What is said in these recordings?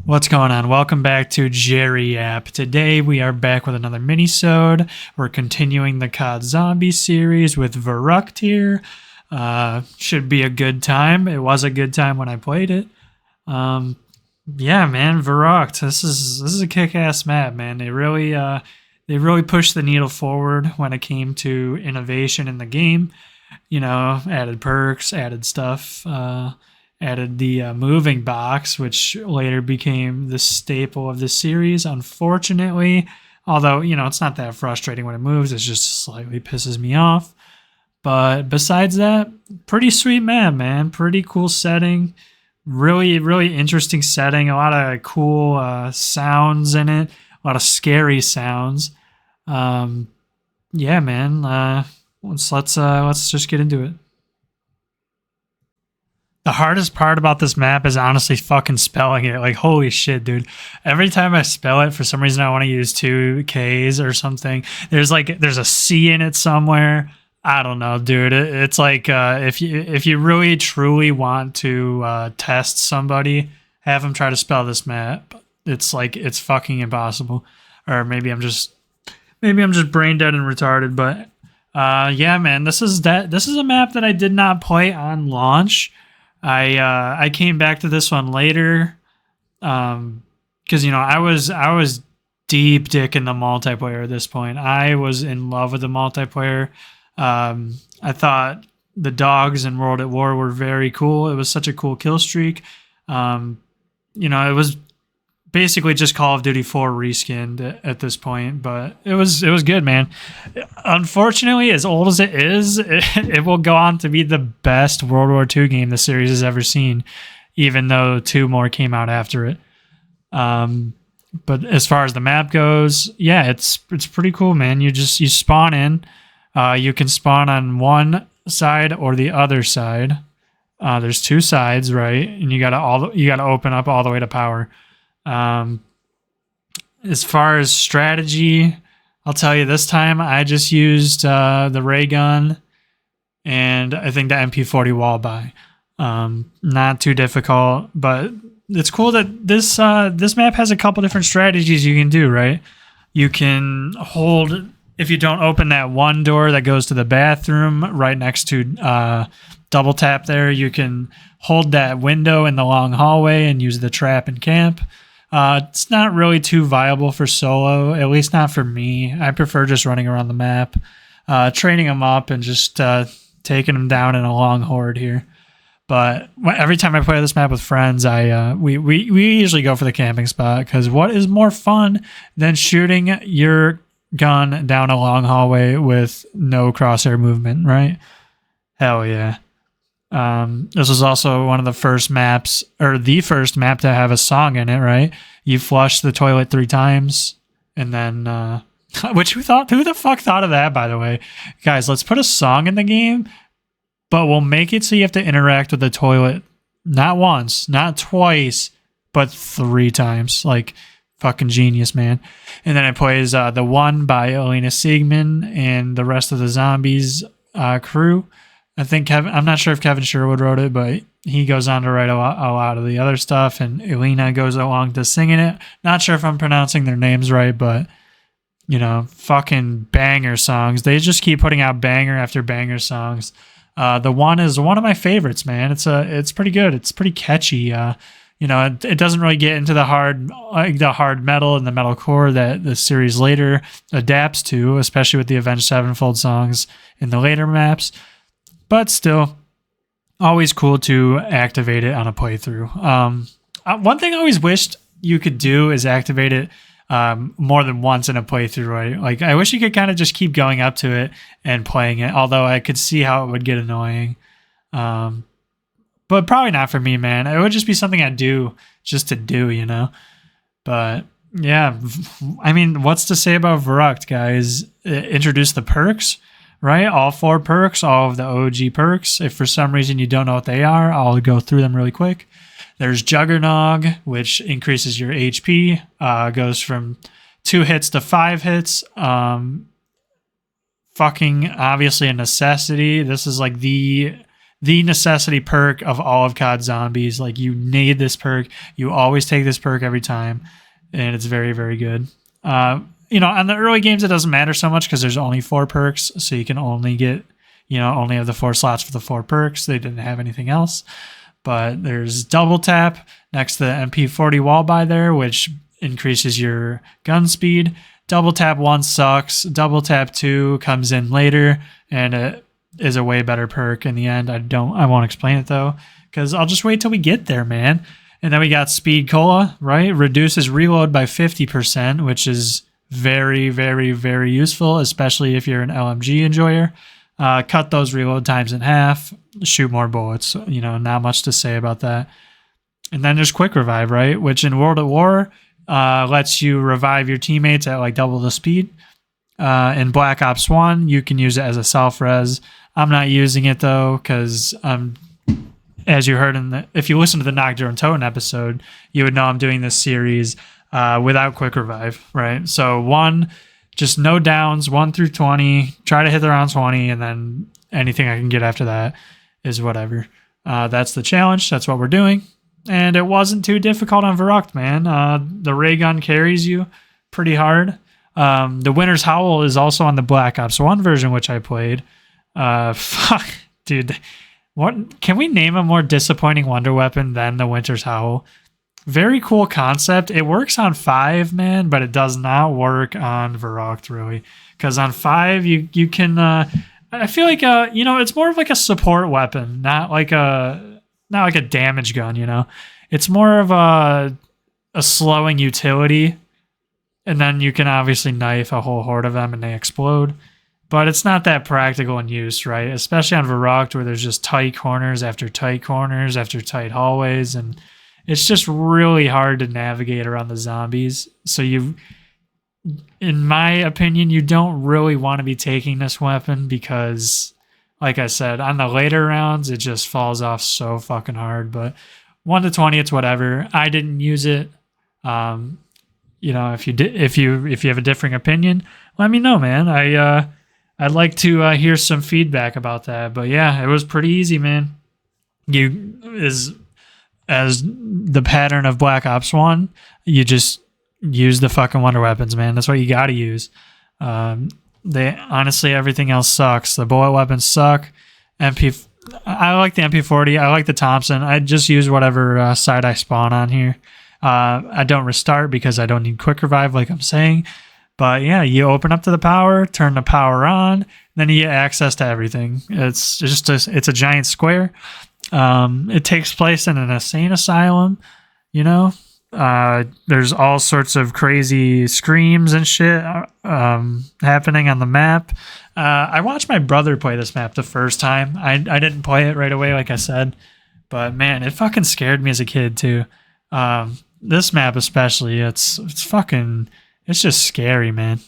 What's going on? Welcome back to Jerry App. Today we are back with another minisode. We're continuing the COD Zombie series with Verrückt here. Should be a good time. It was a good time when I played it. Yeah, man, Verrückt. This is a kick-ass map, man. They really pushed the needle forward when it came to innovation in the game. You know, added perks, added stuff. Added the moving box, which later became the staple of the series. Unfortunately, although, you know, it's not that frustrating when it moves, it just slightly pisses me off. But besides that, pretty sweet map, man. Pretty cool setting. Really, really interesting setting. A lot of cool sounds in it. A lot of scary sounds. Yeah, man. Let's just get into it. The hardest part about this map is honestly fucking spelling it. Like, holy shit, dude. Every time I spell it, for some reason I want to use two Ks or something. There's a C in it somewhere. I don't know, dude. It's like if you really truly want to test somebody, have them try to spell this map. It's fucking impossible. Or maybe I'm just brain dead and retarded. But yeah, man, this is a map that I did not play on launch. I came back to this one later, because you know I was deep dick in the multiplayer at this point. I was in love with the multiplayer. I thought the dogs in World at War were very cool. It was such a cool kill streak. You know, it was basically just Call of Duty 4 reskinned at this point, but it was good, man. Unfortunately, as old as it is, it will go on to be the best World War II game the series has ever seen, even though two more came out after it. But as far as the map goes, yeah, it's pretty cool, man. You spawn in. You can spawn on one side or the other side. There's two sides, right? And you gotta open up all the way to power. As far as strategy, I'll tell you this time I just used the ray gun and I think the MP40 wall buy. Not too difficult, but it's cool that this map has a couple different strategies you can do, right? You can hold, if you don't open that one door that goes to the bathroom right next to double tap there, you can hold that window in the long hallway and use the trap and camp. It's not really too viable for solo, at least not for me. I prefer just running around the map, training them up, and just taking them down in a long horde here. But every time I play this map with friends, we usually go for the camping spot, because what is more fun than shooting your gun down a long hallway with no crosshair movement, right? Hell yeah. This was also one of the first maps, or the first map to have a song in it, right? You flush the toilet 3 times, and then, which who the fuck thought of that, by the way? Guys, let's put a song in the game, but we'll make it so you have to interact with the toilet not once, not twice, but 3 times. Like, fucking genius, man. And then it plays The One by Elena Siegman and the rest of the Zombies crew. I think I'm not sure if Kevin Sherwood wrote it, but he goes on to write a lot of the other stuff, and Elena goes along to singing it. Not sure if I'm pronouncing their names right, but you know, fucking banger songs. They just keep putting out banger after banger songs. The One is one of my favorites, man. It's pretty good. It's pretty catchy. You know, it doesn't really get into the hard metal and the metalcore that the series later adapts to, especially with the Avenged Sevenfold songs in the later maps. But still, always cool to activate it on a playthrough. One thing I always wished you could do is activate it more than once in a playthrough, right? Like, I wish you could kind of just keep going up to it and playing it, although I could see how it would get annoying. But probably not for me, man. It would just be something I'd do just to do, you know? But yeah, I mean, what's to say about Verrückt, guys? Introduce the perks. Right? All 4 perks, all of the OG perks. If for some reason you don't know what they are, I'll go through them really quick. There's Juggernog, which increases your HP, goes from 2 hits to 5 hits. Fucking obviously a necessity. This is like the the necessity perk of all of COD Zombies. Like, you need this perk. You always take this perk every time, and it's very, very good. You know, on the early games, it doesn't matter so much because there's only 4 perks, so you can only get, you know, only have the 4 slots for the 4 perks. They didn't have anything else. But there's double tap next to the MP40 wall by there, which increases your gun speed. Double tap 1 sucks. Double tap 2 comes in later, and it is a way better perk in the end. I won't explain it though, because I'll just wait till we get there, man. And then we got Speed Cola, right? Reduces reload by 50%, which is very, very, very useful, especially if you're an LMG enjoyer. Cut those reload times in half, shoot more bullets. You know, not much to say about that. And then there's Quick Revive, right? Which in World at War lets you revive your teammates at like double the speed. In Black Ops 1, you can use it as a self-res. I'm not using it though, because as you heard if you listen to the Nocturne Totem episode, you would know I'm doing this series without Quick Revive, right? So just no downs, 1 through 20. Try to hit around 20, and then anything I can get after that is whatever. That's the challenge. That's what we're doing. And it wasn't too difficult on Verrückt, man. The ray gun carries you pretty hard. The Winter's Howl is also on the Black Ops 1 version, which I played. Fuck, dude. What can we name a more disappointing wonder weapon than the Winter's Howl? Very cool concept. It works on 5, man, but it does not work on Verrückt, really. Because on 5, you can... I feel like, you know, it's more of like a support weapon, not like a damage gun, you know? It's more of a slowing utility, and then you can obviously knife a whole horde of them and they explode. But it's not that practical in use, right? Especially on Verrückt, where there's just tight corners after tight corners after tight hallways, and it's just really hard to navigate around the zombies. So in my opinion, you don't really want to be taking this weapon because, like I said, on the later rounds, it just falls off so fucking hard. But 1 to 20, it's whatever. I didn't use it. You know, if you have a differing opinion, let me know, man. I'd like to hear some feedback about that. But yeah, it was pretty easy, man. As the pattern of Black Ops 1, you just use the fucking wonder weapons, man. That's what you got to use. Honestly, everything else sucks. The bullet weapons suck. I like the MP40. I like the Thompson. I just use whatever side I spawn on here. I don't restart because I don't need Quick Revive, like I'm saying. But yeah, you open up to the power, turn the power on, then you get access to everything. It's just it's a giant square. It takes place in an insane asylum, you know. There's all sorts of crazy screams and shit happening on the map. I watched my brother play this map the first time. I didn't play it right away, like I said, but man, it fucking scared me as a kid too. This map especially, it's just scary, man.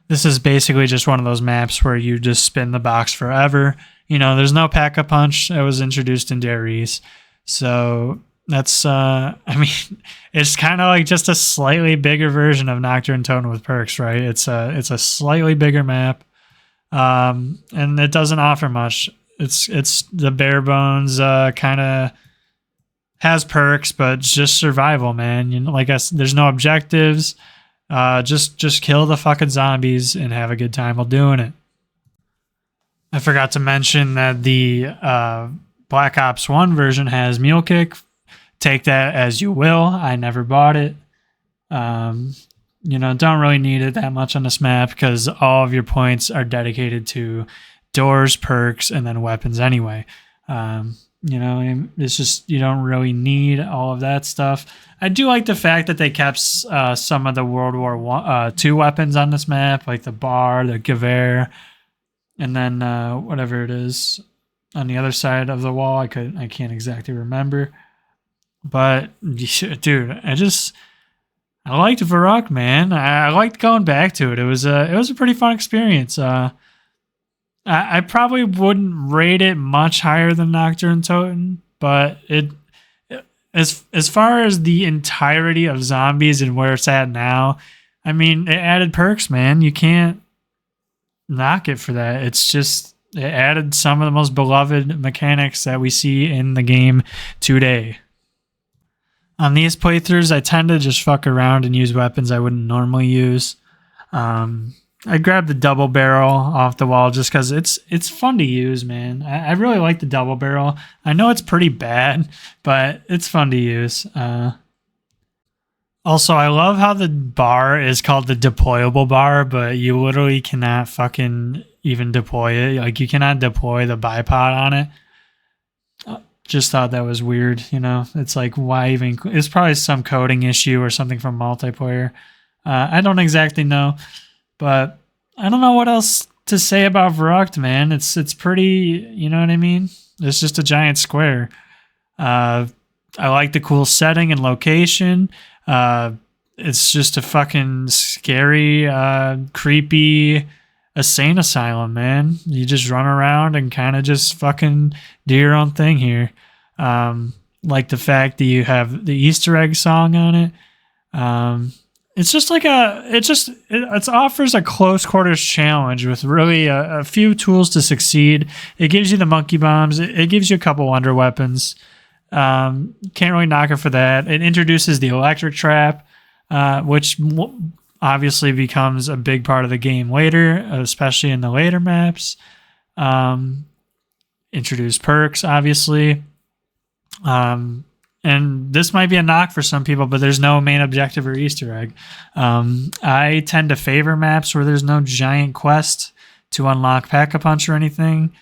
This is basically just one of those maps where you just spin the box forever. You know, there's no pack-a-punch that was introduced in Darius. So that's, I mean, it's kind of like just a slightly bigger version of Nocturne Totem with perks, right? It's a slightly bigger map. And it doesn't offer much. It's the bare bones, kind of has perks, but it's just survival, man. You know, like there's no objectives. Just kill the fucking zombies and have a good time while doing it. I forgot to mention that the Black Ops 1 version has Mule Kick. Take that as you will. I never bought it. You know, don't really need it that much on this map because all of your points are dedicated to doors, perks, and then weapons anyway. You know, it's just, you don't really need all of that stuff. I do like the fact that they kept some of the World War II weapons on this map, like the bar, the Gewehr, and then whatever it is on the other side of the wall. I can't exactly remember. But, dude, I liked Verrückt, man. I liked going back to it. It was a pretty fun experience. I probably wouldn't rate it much higher than Nocturne Totem, but as far as the entirety of zombies and where it's at now, I mean, it added perks, man. You can't knock it for that. It's It added some of the most beloved mechanics that we see in the game today. On these playthroughs, I tend to just fuck around and use weapons I wouldn't normally use. I grabbed the double barrel off the wall just because it's fun to use, man. I really like the double barrel. I know it's pretty bad, but it's fun to use. Also, I love how the bar is called the deployable bar, but you literally cannot fucking even deploy it. Like, you cannot deploy the bipod on it. Just thought that was weird, you know? It's like, why even... It's probably some coding issue or something from multiplayer. I don't exactly know, but I don't know what else to say about Verrückt, man. It's pretty, you know what I mean? It's just a giant square. I like the cool setting and location. It's just a fucking scary, creepy insane asylum, man. You just run around and kind of just fucking do your own thing here. Like the fact that you have the Easter egg song on it. It's just like it offers a close quarters challenge with really a few tools to succeed. It gives you the monkey bombs. It gives you a couple wonder weapons. Can't really knock it for that. It introduces the electric trap, which obviously becomes a big part of the game later, especially in the later maps. Introduce perks, obviously. And this might be a knock for some people, but there's no main objective or Easter egg. I tend to favor maps where there's no giant quest to unlock Pack-a-Punch or anything.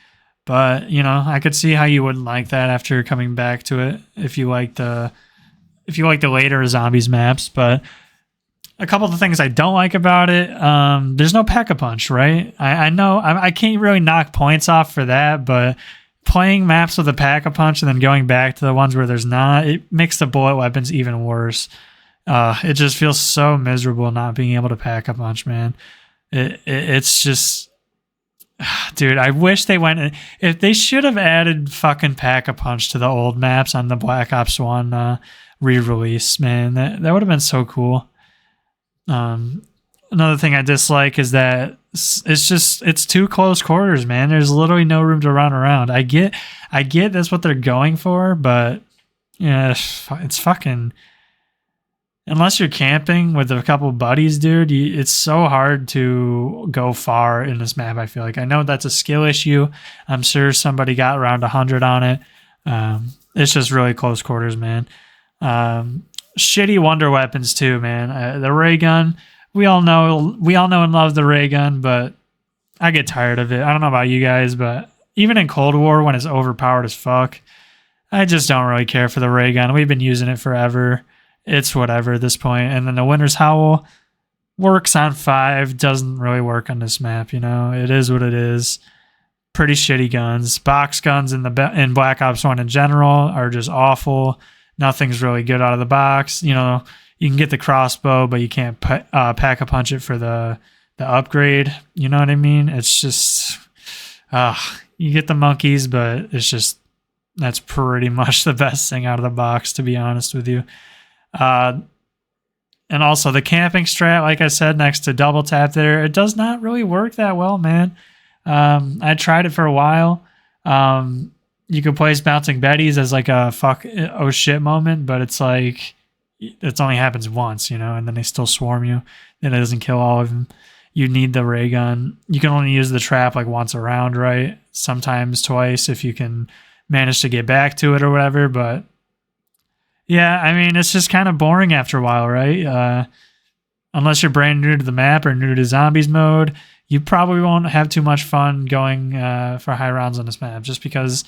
But, you know, I could see how you wouldn't like that after coming back to it if you like the later zombies maps. But a couple of the things I don't like about it, there's no Pack-a-Punch, right? I know I can't really knock points off for that, but playing maps with a Pack-a-Punch and then going back to the ones where there's not, it makes the bullet weapons even worse. It just feels so miserable not being able to Pack-a-Punch, man. It's just, dude, I wish they went, if they should have added fucking Pack-a-Punch to the old maps on the Black Ops 1 re-release, man. That would have been so cool. Another thing I dislike is that it's too close quarters, man. There's literally no room to run around. I get that's what they're going for, but yeah, it's fucking, unless you're camping with a couple buddies, dude, it's so hard to go far in this map. I feel like, I know that's a skill issue. I'm sure somebody got around 100 on it. It's just really close quarters, man. Shitty wonder weapons too, man. The ray gun, we all know and love the ray gun, but I get tired of it. I don't know about you guys, but even in Cold War when it's overpowered as fuck, I just don't really care for the ray gun. We've been using it forever. It's whatever at this point. And then the Winter's Howl works on 5, doesn't really work on this map, you know. It is what it is. Pretty shitty guns. Box guns in Black Ops 1 in general are just awful. Nothing's really good out of the box. You know, you can get the crossbow, but you can't Pack-a-Punch it for the upgrade. You know what I mean? It's just, you get the monkeys, but it's just, that's pretty much the best thing out of the box, to be honest with you. And also the camping strat, like I said, next to double tap there, it does not really work that well, man. I tried it for a while. You could place bouncing betties as like a fuck oh shit moment, but it's like it only happens once, you know, and then they still swarm you. Then it doesn't kill all of them. You need the ray gun. You can only use the trap like once a round, right? Sometimes twice if you can manage to get back to it or whatever. But yeah, I mean, it's just kind of boring after a while, right? Unless you're brand new to the map or new to zombies mode, you probably won't have too much fun going for high rounds on this map, just because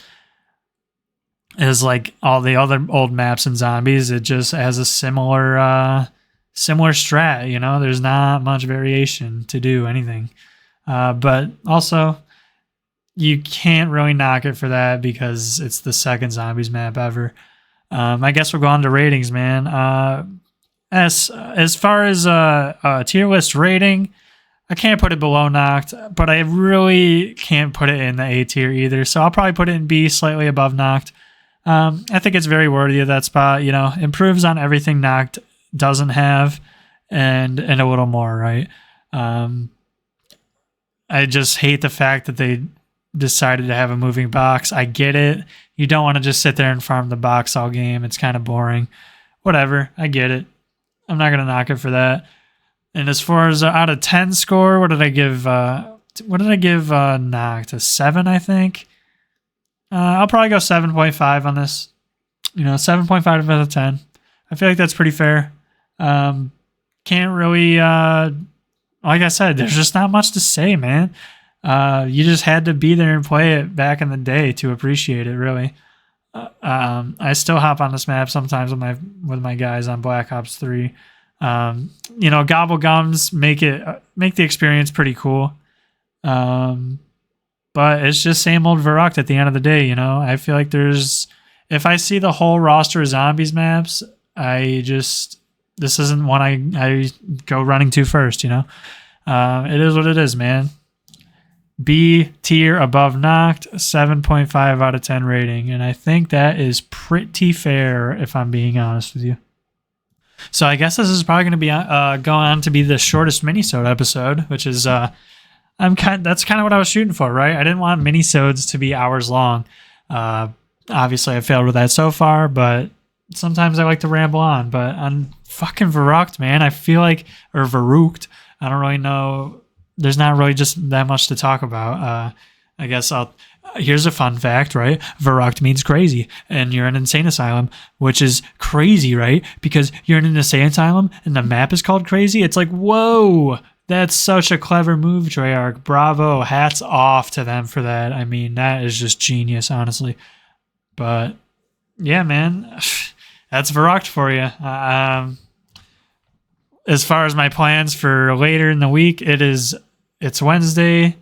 is like all the other old maps in zombies, it just has a similar strat, you know. There's not much variation to do anything, but also you can't really knock it for that because it's the second zombies map ever. I guess we'll go on to ratings, man. As far as a tier list rating, I can't put it below knocked, but I really can't put it in the A tier either, so I'll probably put it in B, slightly above knocked. I think it's very worthy of that spot. You know, improves on everything knocked doesn't have, and a little more, right? I just hate the fact that they decided to have a moving box. I get it. You don't want to just sit there and farm the box all game. It's kind of boring. Whatever. I get it. I'm not going to knock it for that. And as far as out of 10 score, what did I give Noct? A 7, I think. I'll probably go 7.5 on this. 7.5 out of 10. I feel like that's pretty fair. Can't really, like I said, there's just not much to say, man. You just had to be there and play it back in the day to appreciate it, really. I still hop on this map sometimes with my guys on Black Ops 3. Gobble gums make the experience pretty cool. But it's just same old Verrückt at the end of the day, I feel like if I see the whole roster of zombies maps, this isn't one I go running to first, It is what it is, man. B tier above Noct, 7.5 out of 10 rating. And I think that is pretty fair if I'm being honest with you. So I guess this is probably going to be going on to be the shortest Minisode episode, which is that's kind of what I was shooting for, right? I didn't want Minisodes to be hours long. Obviously I failed with that so far, but sometimes I like to ramble on. But on fucking Verrückt, man, I feel like, or Verrückt, I don't really know. There's not really just that much to talk about. I guess here's a fun fact, right? Verrückt means crazy, and you're in an insane asylum, which is crazy, right? Because you're in an insane asylum, and the map is called crazy. It's like, whoa, that's such a clever move, Treyarch. Bravo, hats off to them for that. I mean, that is just genius, honestly. But yeah, man, that's Verrückt for you. As far as my plans for later in the week, it's Wednesday,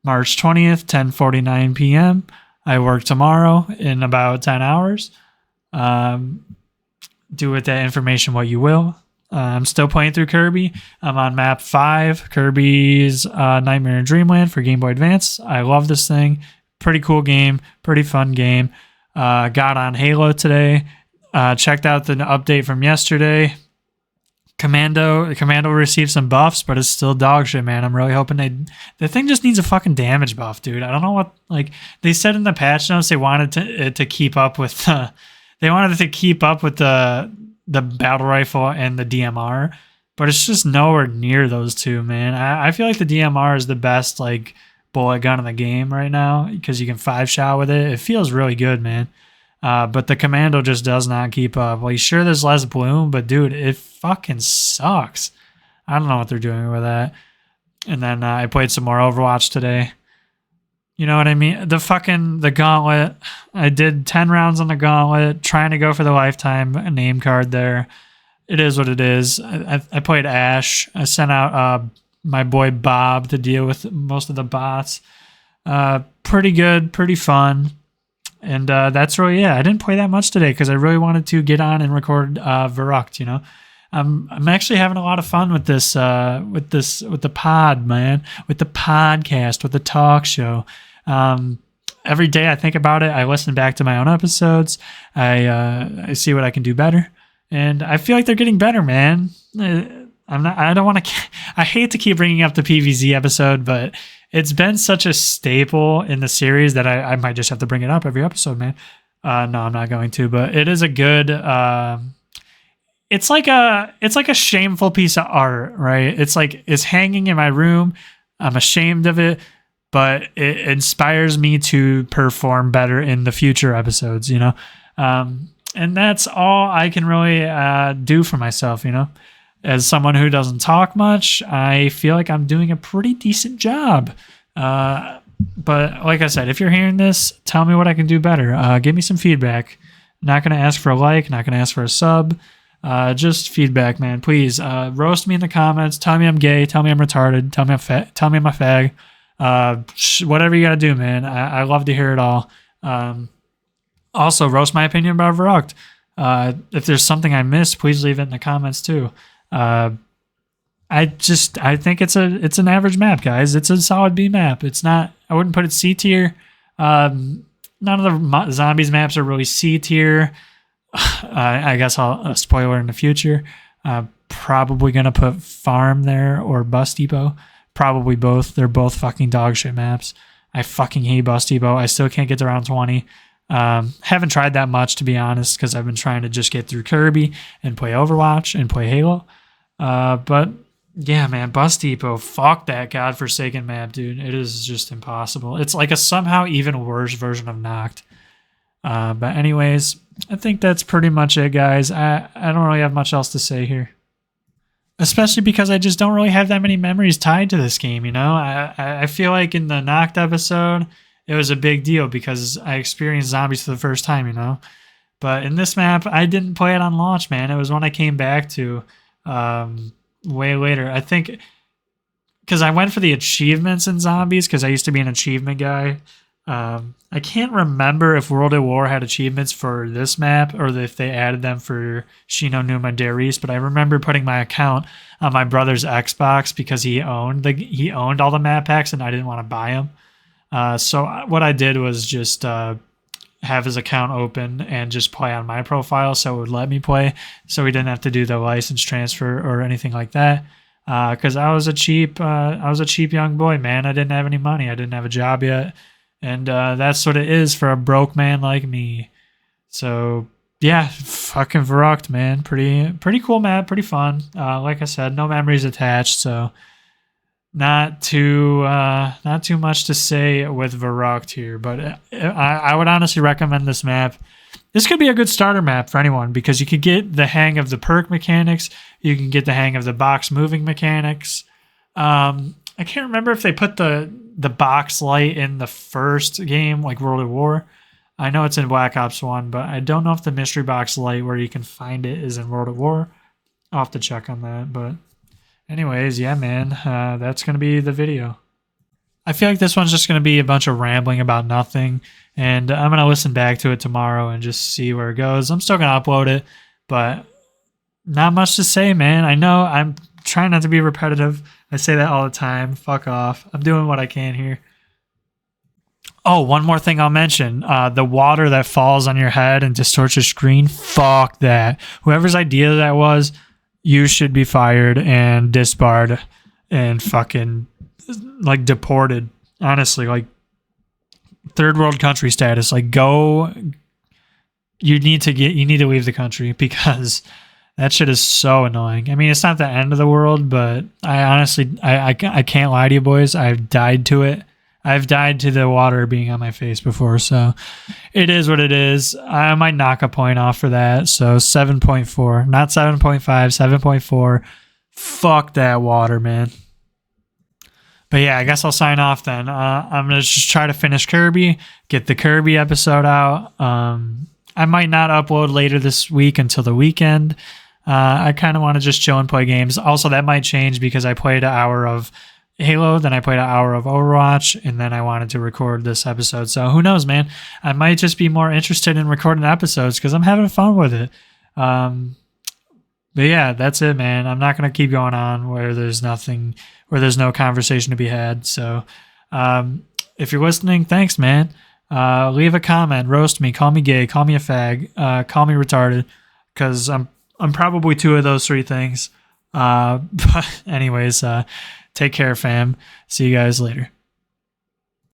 March 20th, 10:49 p.m. I work tomorrow in about 10 hours. Do with that information what you will. I'm still playing through Kirby. I'm on map 5, Kirby's Nightmare in Dreamland for Game Boy Advance. I love this thing. Pretty cool game. Pretty fun game. Got on Halo today. Checked out the update from yesterday. Commando received some buffs, but it's still dog shit, man. I'm really hoping the thing just needs a fucking damage buff, dude. I don't know what, they said in the patch notes they wanted it to keep up with the battle rifle and the DMR, but it's just nowhere near those two, man. I feel like the DMR is the best bullet gun in the game right now because you can 5-shot with it. It feels really good, man. But the Commando just does not keep up. Sure, there's less bloom, but dude, it fucking sucks. I don't know what they're doing with that. And then I played some more Overwatch today. You know what I mean? The Gauntlet. I did 10 rounds on the Gauntlet, trying to go for the lifetime name card there. It is what it is. I played Ash. I sent out my boy Bob to deal with most of the bots. Pretty good, pretty fun. And that's really it. I didn't play that much today because I really wanted to get on and record Verrückt, I'm actually having a lot of fun with this with the pod, man, with the podcast, with the talk show. Every day I think about it. I listen back to my own episodes. I see what I can do better, and I feel like they're getting better, man. I hate to keep bringing up the PVZ episode, but it's been such a staple in the series that I might just have to bring it up every episode, man. No, I'm not going to, but it is a good, it's like a shameful piece of art, right? It's hanging in my room. I'm ashamed of it, but it inspires me to perform better in the future episodes, and that's all I can really do for myself, As someone who doesn't talk much, I feel like I'm doing a pretty decent job. But like I said, if you're hearing this, tell me what I can do better. Give me some feedback. Not going to ask for a like, not going to ask for a sub. Just feedback, man. Please roast me in the comments. Tell me I'm gay. Tell me I'm retarded. Tell me I'm fat. Tell me I'm a fag. Whatever you got to do, man. I love to hear it all. Also, roast my opinion about Verrückt. If there's something I missed, please leave it in the comments too. I think it's an average map, guys. It's a solid B map. It's not, I wouldn't put it C tier. None of the zombies maps are really C tier. I guess I'll spoiler in the future. Probably gonna put Farm there or Bus Depot. Probably both. They're both fucking dog shit maps. I fucking hate Bus Depot. I still can't get to round 20. Haven't tried that much, to be honest, because I've been trying to just get through Kirby and play Overwatch and play Halo. But yeah, man, Bus Depot, fuck that godforsaken map, dude. It is just impossible. It's like a somehow even worse version of Noct. But anyways, I think that's pretty much it, guys. I don't really have much else to say here. Especially because I just don't really have that many memories tied to this game, you know? I feel like in the Noct episode, it was a big deal because I experienced zombies for the first time, you know? But in this map, I didn't play it on launch, man. It was one I came back to way later. I think because I went for the achievements in zombies because I used to be an achievement guy. I can't remember if World at War had achievements for this map or if they added them for Shino Numa Darius, but I remember putting my account on my brother's Xbox because he owned all the map packs and I didn't want to buy them. So what I did was just have his account open and just play on my profile so it would let me play so we didn't have to do the license transfer or anything like that. Because I was a cheap young boy, man. I didn't have any money. I didn't have a job yet. And that's what it is for a broke man like me. So yeah, fucking Verrückt, man. Pretty cool map, pretty fun. Like I said, no memories attached, so not too much to say with Verrückt here. But I would honestly recommend this map. This could be a good starter map for anyone because you could get the hang of the perk mechanics. You can get the hang of the box moving mechanics. I can't remember if they put the box light in the first game, like World at War. I know it's in Black Ops 1, but I don't know if the mystery box light where you can find it is in World at War. I'll have to check on that. But anyways, yeah, man, that's going to be the video. I feel like this one's just going to be a bunch of rambling about nothing, and I'm going to listen back to it tomorrow and just see where it goes. I'm still going to upload it, but not much to say, man. I know I'm trying not to be repetitive. I say that all the time. Fuck off. I'm doing what I can here. Oh, one more thing I'll mention. The water that falls on your head and distorts your screen. Fuck that. Whoever's idea that was, you should be fired and disbarred and fucking like deported. Honestly, like third world country status. Like go. You need to leave the country because that shit is so annoying. I mean, it's not the end of the world, but I honestly, I can't lie to you boys. I've died to it. I've died to the water being on my face before, so it is what it is. I might knock a point off for that. So 7.4, not 7.5, 7.4. Fuck that water, man. But yeah, I guess I'll sign off then. I'm going to just try to finish Kirby, get the Kirby episode out. I might not upload later this week until the weekend. I kind of want to just chill and play games. Also, that might change because I played an hour of Halo, then I played an hour of Overwatch, and then I wanted to record this episode. So who knows, man? I might just be more interested in recording episodes because I'm having fun with it. But yeah, that's it, man. I'm not going to keep going on where there's no conversation to be had. So if you're listening, thanks, man. Leave a comment, roast me, call me gay, call me a fag, call me retarded, because I'm probably two of those three things. But anyways, take care, fam. See you guys later.